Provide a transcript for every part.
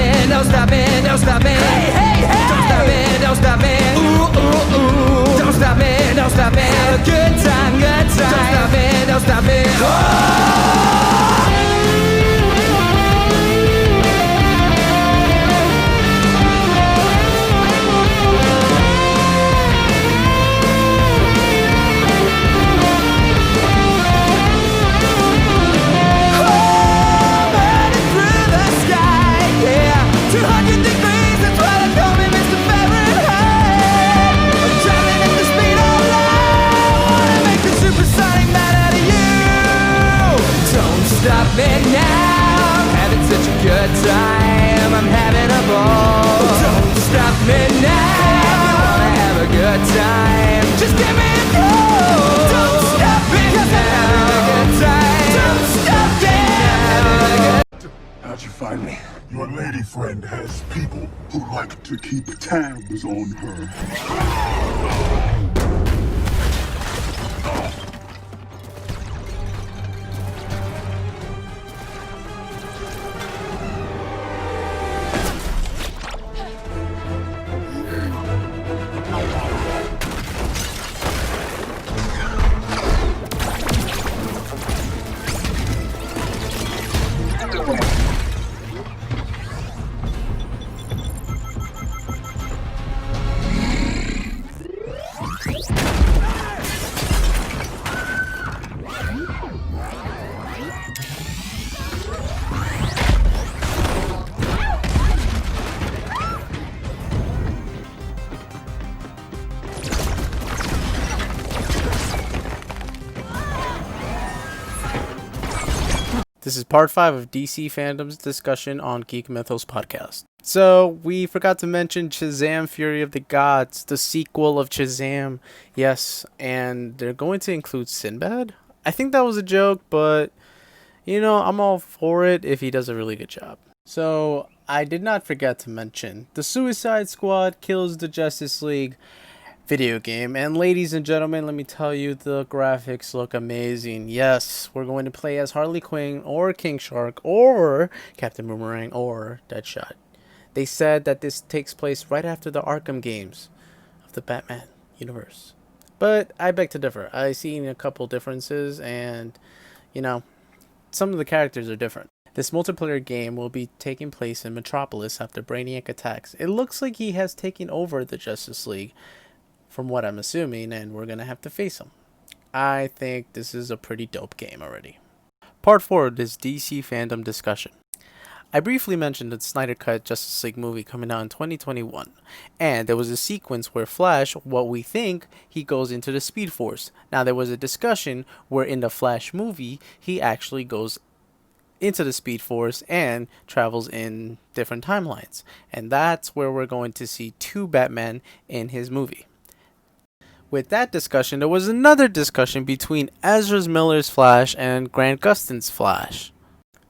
me, don't stop me, don't stop me. Hey, hey, hey. Don't stop me, don't stop me. Ooh, ooh, ooh. Don't stop me, don't stop me. Have a good time, good time. Don't stop me, don't stop me. Oh! Stop me now, I'm having such a good time, I'm having a ball. Don't stop me now, if you wanna have a good time, just give me a call. Don't stop me now, I'm having a good time. Don't stop me now. How'd you find me? Your lady friend has people who like to keep tabs on her. This is part 5 of DC Fandom's discussion on Geek Mythos podcast. So, we forgot to mention Shazam! Fury of the Gods, the sequel of Shazam. Yes, and they're going to include Sinbad? I think that was a joke, but, you know, I'm all for it if he does a really good job. So, I did not forget to mention, the Suicide Squad kills the Justice League video game, and ladies and gentlemen, let me tell you, the graphics look amazing. Yes, we're going to play as Harley Quinn or King Shark or Captain Boomerang or Deadshot. They said that this takes place right after the Arkham games of the Batman universe, but I beg to differ. I've seen a couple differences, and you know, some of the characters are different. This multiplayer game will be taking place in Metropolis after Brainiac attacks. It looks like he has taken over the Justice League, from what I'm assuming, and we're gonna have to face him. I think this is a pretty dope game already. Part 4 of this DC fandom discussion. I briefly mentioned the Snyder Cut Justice League movie coming out in 2021, and there was a sequence where Flash, what we think, he goes into the Speed Force. Now there was a discussion where in the Flash movie, he actually goes into the Speed Force and travels in different timelines, and that's where we're going to see 2 Batman in his movie. With that discussion, there was another discussion between Ezra Miller's Flash and Grant Gustin's Flash.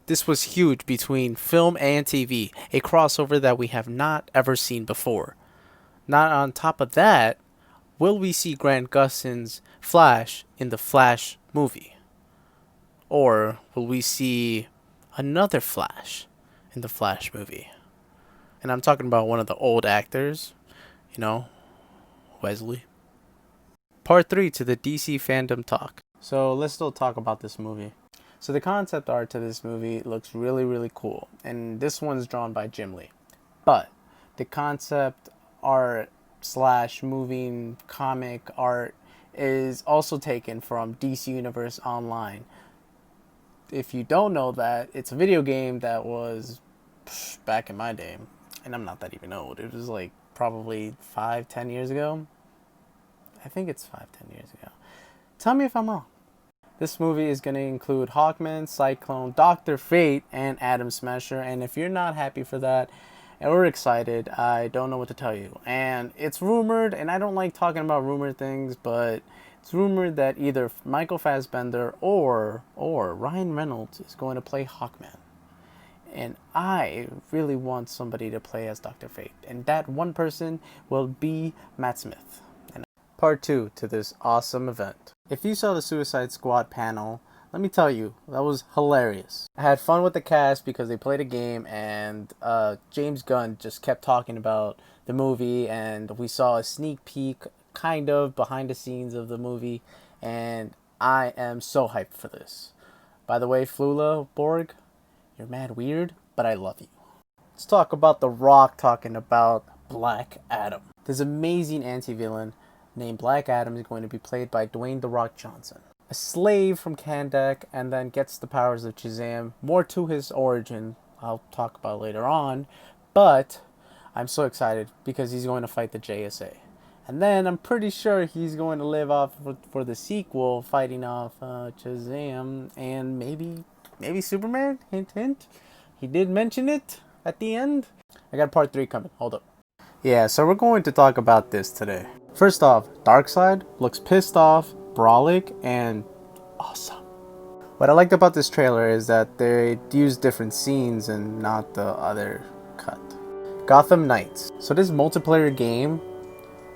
This was huge between film and TV, a crossover that we have not ever seen before. Not on top of that, will we see Grant Gustin's Flash in the Flash movie? Or will we see another Flash in the Flash movie? And I'm talking about one of the old actors, you know, Wesley. Part 3 to the DC fandom talk. So let's still talk about this movie. So the concept art to this movie looks really, really cool. And this one's drawn by Jim Lee. But the concept art / moving comic art is also taken from DC Universe Online. If you don't know that, it's a video game that was back in my day. And I'm not that even old. It was like probably 5-10 years ago. I think it's 5-10 years ago. Tell me if I'm wrong. This movie is going to include Hawkman, Cyclone, Dr. Fate, and Atom Smasher. And if you're not happy for that, and we're excited, I don't know what to tell you. And it's rumored, and I don't like talking about rumored things, but it's rumored that either Michael Fassbender or Ryan Reynolds is going to play Hawkman. And I really want somebody to play as Dr. Fate. And that one person will be Matt Smith. Part 2 to this awesome event. If you saw the Suicide Squad panel Let me tell you, that was hilarious. I had fun with the cast because they played a game, and James Gunn just kept talking about the movie, and we saw a sneak peek, kind of, behind the scenes of the movie, and I am so hyped for this. By the way, Flula Borg, you're mad weird, but I love you. Let's talk about The Rock talking about Black Adam. This amazing anti-villain named Black Adam is going to be played by Dwayne "The Rock" Johnson. A slave from Kandak, and then gets the powers of Shazam. More to his origin, I'll talk about later on, but I'm so excited because he's going to fight the JSA. And then I'm pretty sure he's going to live off for the sequel, fighting off Shazam and maybe Superman. Hint, hint. He did mention it at the end. I got part 3 coming. Hold up. Yeah, so we're going to talk about this today. First off, Darkseid looks pissed off, brolic, and awesome. What I liked about this trailer is that they used different scenes and not the other cut. Gotham Knights. So this multiplayer game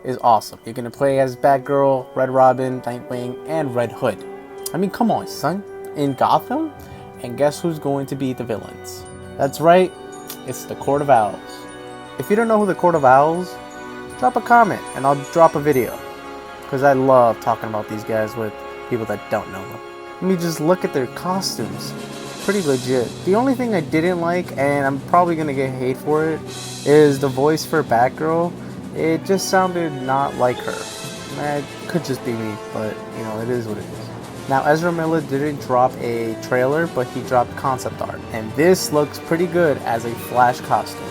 is awesome. You're gonna play as Batgirl, Red Robin, Nightwing, and Red Hood. I mean, come on, son. In Gotham? And guess who's going to be the villains? That's right, it's the Court of Owls. If you don't know who the Court of Owls, drop a comment and I'll drop a video. Because I love talking about these guys with people that don't know them. Let me just look at their costumes. Pretty legit. The only thing I didn't like, and I'm probably gonna get hate for it, is the voice for Batgirl. It just sounded not like her. It could just be me, but you know, it is what it is. Now, Ezra Miller didn't drop a trailer, but he dropped concept art. And this looks pretty good as a Flash costume.